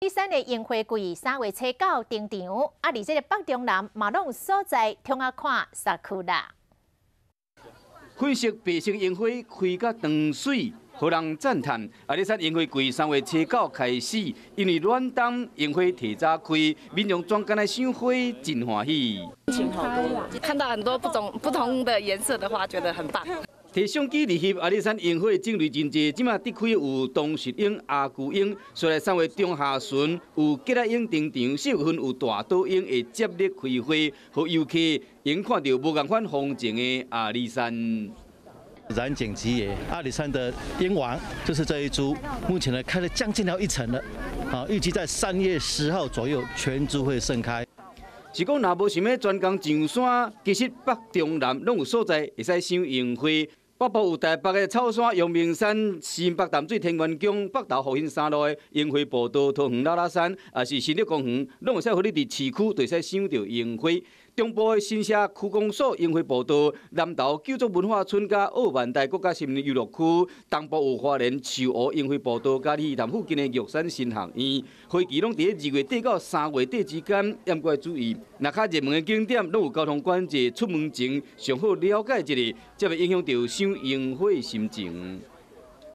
第三个樱花季3月初9登场，而这个北中南嘛拢有所在通啊看沙区啦。粉色、白色樱花开甲长水，互人赞叹。这山樱花季3月初9开始，因为暖冬，樱花提早开，民众专干来赏花，真欢喜。心好多，看到很多不同的颜色的花，觉得很棒。 摕相机入翕阿里山樱花种类真济，即马得开有东石樱、阿古樱，虽然3月中下旬有吉仔樱登场，4月份有大岛樱会接力开花，互游客能看到无共款风景的阿里山。染井吉野阿里山的樱王就是这一株，目前呢开了将近1层了，预计在3月10号左右全株会盛开。 是讲，若无想要专攻上山，其实北中南拢有所在会使赏樱花。北部有台北的草山、阳明山、新北淡水天元宫、北投福兴山路的樱花步道、桃园拉拉山，也是新竹公园，拢会使互你伫市区就使赏到樱花。中部的新社区公所樱花步道，南投九族文化村甲澳万代国家森林娱乐区，东部有花莲树湖樱花步道，甲鯉鱼潭附近的玉山新学院。花期拢伫2月底到3月底之间，严格注意。若较热门的景点，拢有交通管制，出门前上好了解一下，才袂影响到赏樱花的心情。